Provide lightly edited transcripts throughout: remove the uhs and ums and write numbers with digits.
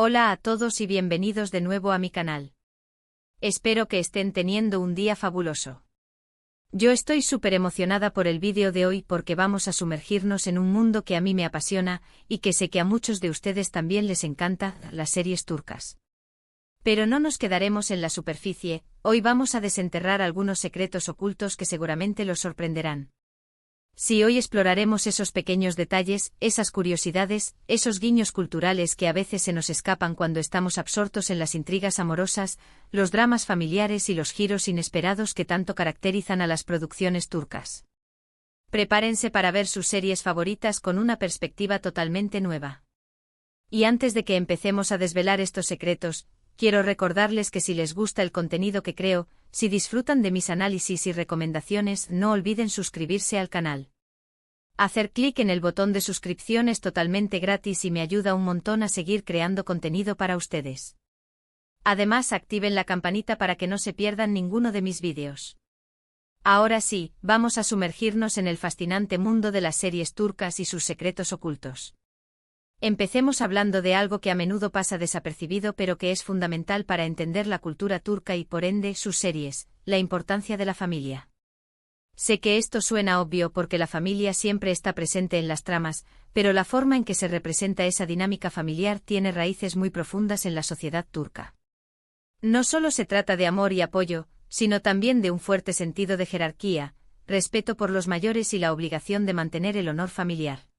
Hola a todos y bienvenidos de nuevo a mi canal. Espero que estén teniendo un día fabuloso. Yo estoy súper emocionada por el vídeo de hoy porque vamos a sumergirnos en un mundo que a mí me apasiona y que sé que a muchos de ustedes también les encanta, las series turcas. Pero no nos quedaremos en la superficie, hoy vamos a desenterrar algunos secretos ocultos que seguramente los sorprenderán. Sí, hoy exploraremos esos pequeños detalles, esas curiosidades, esos guiños culturales que a veces se nos escapan cuando estamos absortos en las intrigas amorosas, los dramas familiares y los giros inesperados que tanto caracterizan a las producciones turcas. Prepárense para ver sus series favoritas con una perspectiva totalmente nueva. Y antes de que empecemos a desvelar estos secretos, quiero recordarles que si les gusta el contenido que creo, si disfrutan de mis análisis y recomendaciones, no olviden suscribirse al canal. Hacer clic en el botón de suscripción es totalmente gratis y me ayuda un montón a seguir creando contenido para ustedes. Además, activen la campanita para que no se pierdan ninguno de mis vídeos. Ahora sí, vamos a sumergirnos en el fascinante mundo de las series turcas y sus secretos ocultos. Empecemos hablando de algo que a menudo pasa desapercibido pero que es fundamental para entender la cultura turca y por ende sus series, la importancia de la familia. Sé que esto suena obvio porque la familia siempre está presente en las tramas, pero la forma en que se representa esa dinámica familiar tiene raíces muy profundas en la sociedad turca. No solo se trata de amor y apoyo, sino también de un fuerte sentido de jerarquía, respeto por los mayores y la obligación de mantener el honor familiar.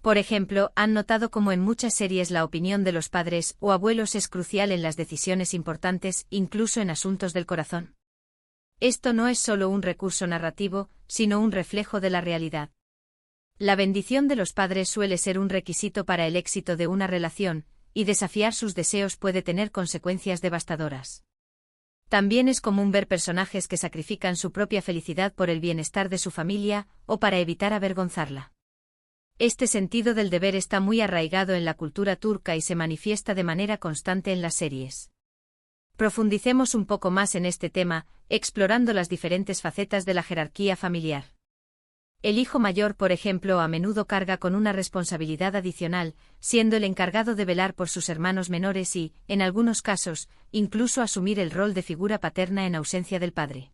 Por ejemplo, han notado cómo en muchas series la opinión de los padres o abuelos es crucial en las decisiones importantes, incluso en asuntos del corazón. Esto no es solo un recurso narrativo, sino un reflejo de la realidad. La bendición de los padres suele ser un requisito para el éxito de una relación, y desafiar sus deseos puede tener consecuencias devastadoras. También es común ver personajes que sacrifican su propia felicidad por el bienestar de su familia, o para evitar avergonzarla. Este sentido del deber está muy arraigado en la cultura turca y se manifiesta de manera constante en las series. Profundicemos un poco más en este tema, explorando las diferentes facetas de la jerarquía familiar. El hijo mayor, por ejemplo, a menudo carga con una responsabilidad adicional, siendo el encargado de velar por sus hermanos menores y, en algunos casos, incluso asumir el rol de figura paterna en ausencia del padre.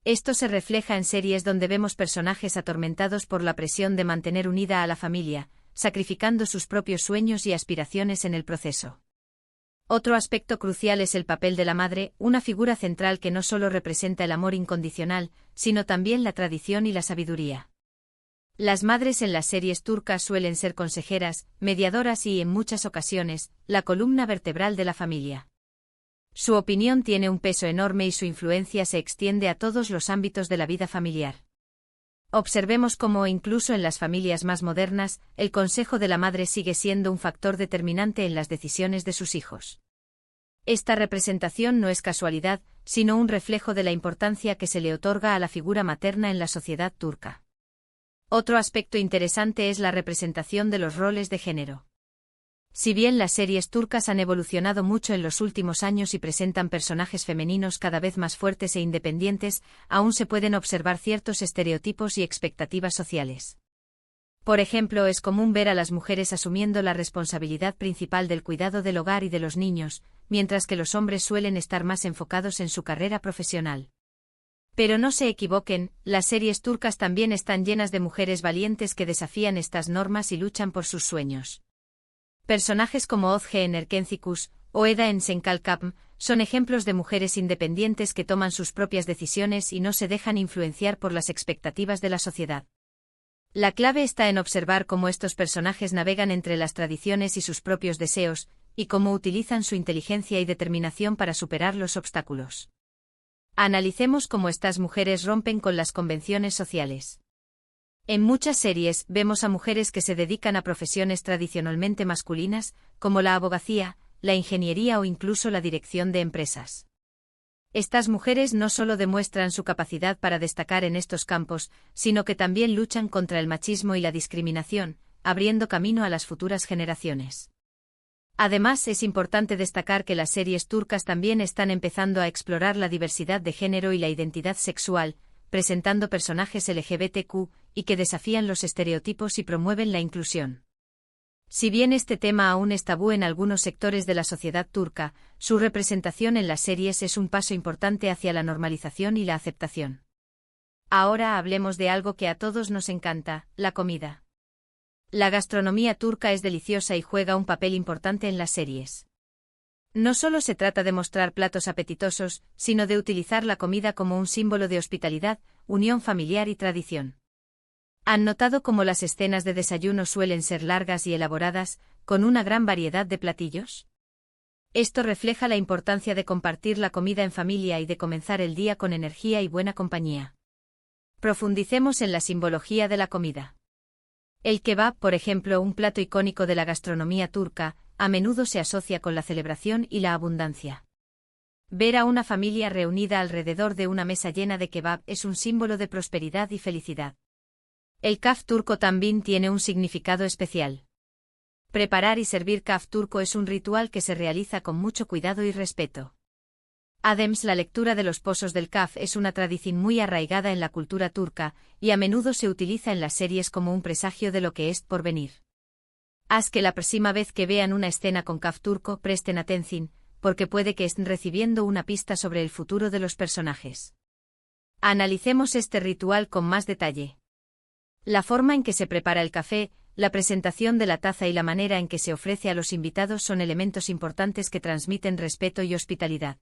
Esto se refleja en series donde vemos personajes atormentados por la presión de mantener unida a la familia, sacrificando sus propios sueños y aspiraciones en el proceso. Otro aspecto crucial es el papel de la madre, una figura central que no solo representa el amor incondicional, sino también la tradición y la sabiduría. Las madres en las series turcas suelen ser consejeras, mediadoras y, en muchas ocasiones, la columna vertebral de la familia. Su opinión tiene un peso enorme y su influencia se extiende a todos los ámbitos de la vida familiar. Observemos cómo, incluso en las familias más modernas, el consejo de la madre sigue siendo un factor determinante en las decisiones de sus hijos. Esta representación no es casualidad, sino un reflejo de la importancia que se le otorga a la figura materna en la sociedad turca. Otro aspecto interesante es la representación de los roles de género. Si bien las series turcas han evolucionado mucho en los últimos años y presentan personajes femeninos cada vez más fuertes e independientes, aún se pueden observar ciertos estereotipos y expectativas sociales. Por ejemplo, es común ver a las mujeres asumiendo la responsabilidad principal del cuidado del hogar y de los niños, mientras que los hombres suelen estar más enfocados en su carrera profesional. Pero no se equivoquen, las series turcas también están llenas de mujeres valientes que desafían estas normas y luchan por sus sueños. Personajes como Ozge en Erkencikus o Eda en Senkalkapm son ejemplos de mujeres independientes que toman sus propias decisiones y no se dejan influenciar por las expectativas de la sociedad. La clave está en observar cómo estos personajes navegan entre las tradiciones y sus propios deseos, y cómo utilizan su inteligencia y determinación para superar los obstáculos. Analicemos cómo estas mujeres rompen con las convenciones sociales. En muchas series vemos a mujeres que se dedican a profesiones tradicionalmente masculinas, como la abogacía, la ingeniería o incluso la dirección de empresas. Estas mujeres no solo demuestran su capacidad para destacar en estos campos, sino que también luchan contra el machismo y la discriminación, abriendo camino a las futuras generaciones. Además, es importante destacar que las series turcas también están empezando a explorar la diversidad de género y la identidad sexual, presentando personajes LGBTQ, y que desafían los estereotipos y promueven la inclusión. Si bien este tema aún es tabú en algunos sectores de la sociedad turca, su representación en las series es un paso importante hacia la normalización y la aceptación. Ahora hablemos de algo que a todos nos encanta, la comida. La gastronomía turca es deliciosa y juega un papel importante en las series. No solo se trata de mostrar platos apetitosos, sino de utilizar la comida como un símbolo de hospitalidad, unión familiar y tradición. ¿Han notado cómo las escenas de desayuno suelen ser largas y elaboradas, con una gran variedad de platillos? Esto refleja la importancia de compartir la comida en familia y de comenzar el día con energía y buena compañía. Profundicemos en la simbología de la comida. El kebab, por ejemplo, un plato icónico de la gastronomía turca, a menudo se asocia con la celebración y la abundancia. Ver a una familia reunida alrededor de una mesa llena de kebab es un símbolo de prosperidad y felicidad. El kaf turco también tiene un significado especial. Preparar y servir kaf turco es un ritual que se realiza con mucho cuidado y respeto. Además, la lectura de los pozos del kaf es una tradición muy arraigada en la cultura turca, y a menudo se utiliza en las series como un presagio de lo que es por venir. Haz que la próxima vez que vean una escena con kaf turco presten atención, porque puede que estén recibiendo una pista sobre el futuro de los personajes. Analicemos este ritual con más detalle. La forma en que se prepara el café, la presentación de la taza y la manera en que se ofrece a los invitados son elementos importantes que transmiten respeto y hospitalidad.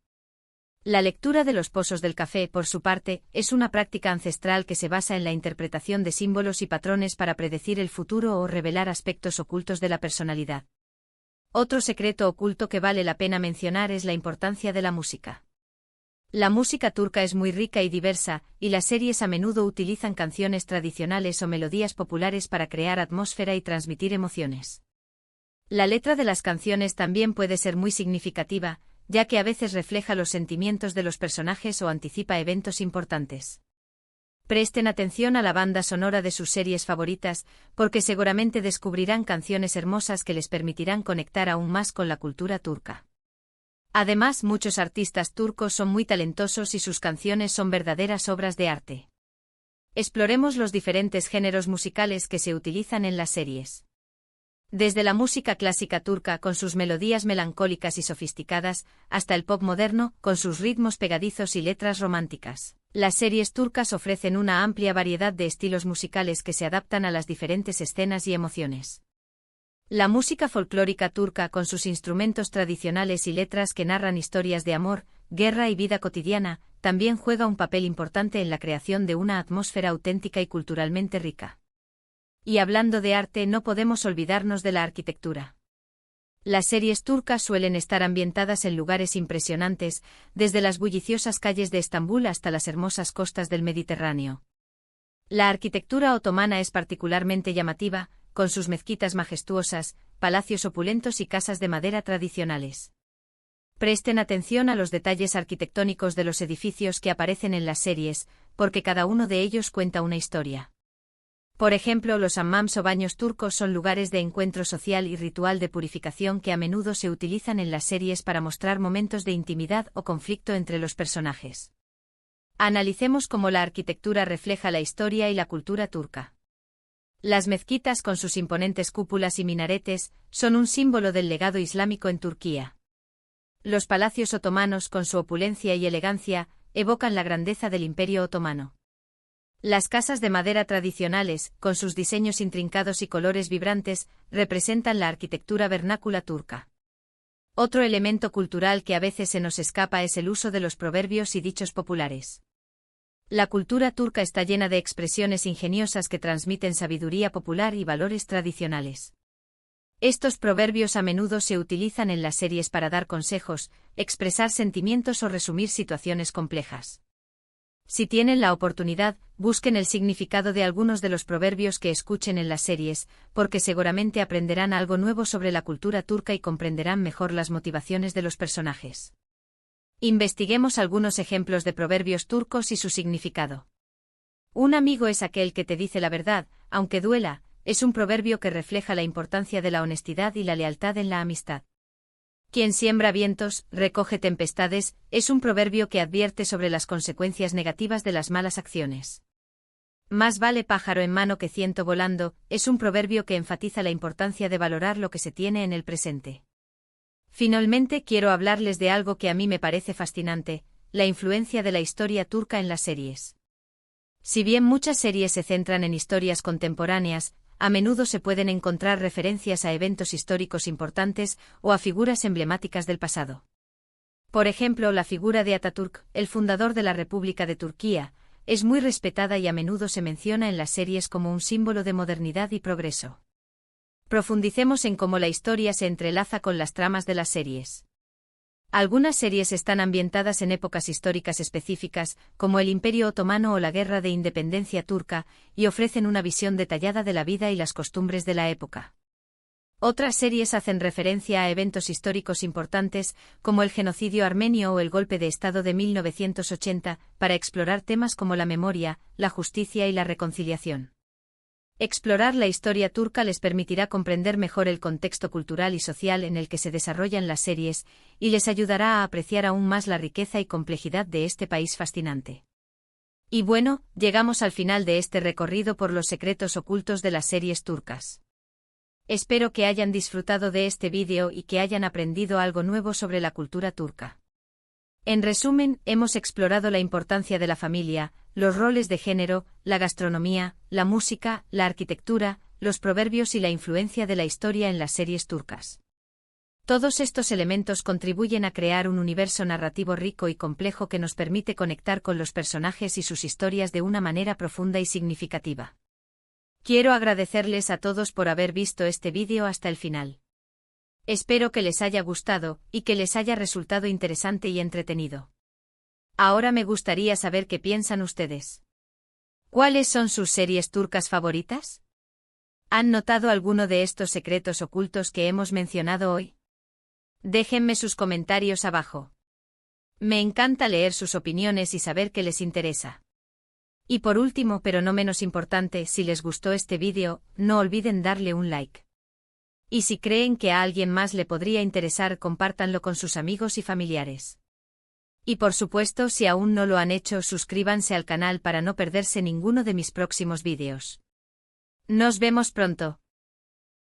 La lectura de los pozos del café, por su parte, es una práctica ancestral que se basa en la interpretación de símbolos y patrones para predecir el futuro o revelar aspectos ocultos de la personalidad. Otro secreto oculto que vale la pena mencionar es la importancia de la música. La música turca es muy rica y diversa, y las series a menudo utilizan canciones tradicionales o melodías populares para crear atmósfera y transmitir emociones. La letra de las canciones también puede ser muy significativa, ya que a veces refleja los sentimientos de los personajes o anticipa eventos importantes. Presten atención a la banda sonora de sus series favoritas, porque seguramente descubrirán canciones hermosas que les permitirán conectar aún más con la cultura turca. Además, muchos artistas turcos son muy talentosos y sus canciones son verdaderas obras de arte. Exploremos los diferentes géneros musicales que se utilizan en las series. Desde la música clásica turca con sus melodías melancólicas y sofisticadas, hasta el pop moderno con sus ritmos pegadizos y letras románticas. Las series turcas ofrecen una amplia variedad de estilos musicales que se adaptan a las diferentes escenas y emociones. La música folclórica turca con sus instrumentos tradicionales y letras que narran historias de amor, guerra y vida cotidiana, también juega un papel importante en la creación de una atmósfera auténtica y culturalmente rica. Y hablando de arte, no podemos olvidarnos de la arquitectura. Las series turcas suelen estar ambientadas en lugares impresionantes, desde las bulliciosas calles de Estambul hasta las hermosas costas del Mediterráneo. La arquitectura otomana es particularmente llamativa, con sus mezquitas majestuosas, palacios opulentos y casas de madera tradicionales. Presten atención a los detalles arquitectónicos de los edificios que aparecen en las series, porque cada uno de ellos cuenta una historia. Por ejemplo, los hammams o baños turcos son lugares de encuentro social y ritual de purificación que a menudo se utilizan en las series para mostrar momentos de intimidad o conflicto entre los personajes. Analicemos cómo la arquitectura refleja la historia y la cultura turca. Las mezquitas con sus imponentes cúpulas y minaretes son un símbolo del legado islámico en Turquía. Los palacios otomanos con su opulencia y elegancia evocan la grandeza del Imperio Otomano. Las casas de madera tradicionales, con sus diseños intrincados y colores vibrantes, representan la arquitectura vernácula turca. Otro elemento cultural que a veces se nos escapa es el uso de los proverbios y dichos populares. La cultura turca está llena de expresiones ingeniosas que transmiten sabiduría popular y valores tradicionales. Estos proverbios a menudo se utilizan en las series para dar consejos, expresar sentimientos o resumir situaciones complejas. Si tienen la oportunidad, busquen el significado de algunos de los proverbios que escuchen en las series, porque seguramente aprenderán algo nuevo sobre la cultura turca y comprenderán mejor las motivaciones de los personajes. Investiguemos algunos ejemplos de proverbios turcos y su significado. Un amigo es aquel que te dice la verdad, aunque duela, es un proverbio que refleja la importancia de la honestidad y la lealtad en la amistad. Quien siembra vientos, recoge tempestades, es un proverbio que advierte sobre las consecuencias negativas de las malas acciones. Más vale pájaro en mano que ciento volando, es un proverbio que enfatiza la importancia de valorar lo que se tiene en el presente. Finalmente quiero hablarles de algo que a mí me parece fascinante, la influencia de la historia turca en las series. Si bien muchas series se centran en historias contemporáneas, a menudo se pueden encontrar referencias a eventos históricos importantes o a figuras emblemáticas del pasado. Por ejemplo, la figura de Atatürk, el fundador de la República de Turquía, es muy respetada y a menudo se menciona en las series como un símbolo de modernidad y progreso. Profundicemos en cómo la historia se entrelaza con las tramas de las series. Algunas series están ambientadas en épocas históricas específicas, como el Imperio Otomano o la Guerra de Independencia turca, y ofrecen una visión detallada de la vida y las costumbres de la época. Otras series hacen referencia a eventos históricos importantes, como el genocidio armenio o el golpe de Estado de 1980, para explorar temas como la memoria, la justicia y la reconciliación. Explorar la historia turca les permitirá comprender mejor el contexto cultural y social en el que se desarrollan las series, y les ayudará a apreciar aún más la riqueza y complejidad de este país fascinante. Y bueno, llegamos al final de este recorrido por los secretos ocultos de las series turcas. Espero que hayan disfrutado de este vídeo y que hayan aprendido algo nuevo sobre la cultura turca. En resumen, hemos explorado la importancia de la familia, los roles de género, la gastronomía, la música, la arquitectura, los proverbios y la influencia de la historia en las series turcas. Todos estos elementos contribuyen a crear un universo narrativo rico y complejo que nos permite conectar con los personajes y sus historias de una manera profunda y significativa. Quiero agradecerles a todos por haber visto este vídeo hasta el final. Espero que les haya gustado y que les haya resultado interesante y entretenido. Ahora me gustaría saber qué piensan ustedes. ¿Cuáles son sus series turcas favoritas? ¿Han notado alguno de estos secretos ocultos que hemos mencionado hoy? Déjenme sus comentarios abajo. Me encanta leer sus opiniones y saber qué les interesa. Y por último, pero no menos importante, si les gustó este vídeo, no olviden darle un like. Y si creen que a alguien más le podría interesar, compártanlo con sus amigos y familiares. Y por supuesto, si aún no lo han hecho, suscríbanse al canal para no perderse ninguno de mis próximos vídeos. Nos vemos pronto.